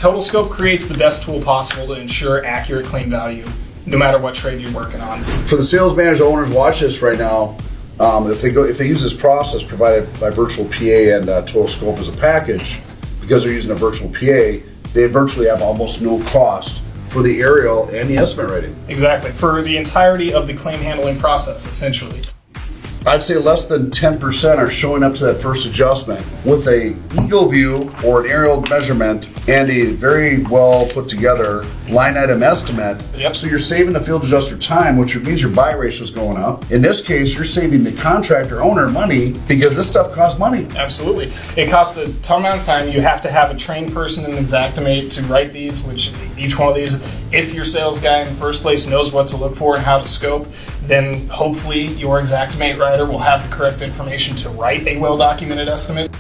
Total scope creates the best tool possible to ensure accurate claim value, no matter what trade you're working on. For the sales manager owners watch this right now, if they use this process provided by Virtual PA and Total Scope as a package, because they're using a Virtual PA, they virtually have almost no cost for the aerial and the estimate writing. Exactly, for the entirety of the claim handling process, essentially. I'd say less than 10% are showing up to that first adjustment with a Eagle view or an aerial measurement and a very well put together line item estimate. Yep. So you're saving the field adjuster time, which means your buy ratio is going up. In this case, you're saving the contractor owner money because this stuff costs money. Absolutely. It costs a ton amount of time. You have to have a trained person in Xactimate to write these, which each one of these, if your sales guy in the first place knows what to look for and how to scope, then hopefully your Xactimate writer will have the correct information to write a well-documented estimate.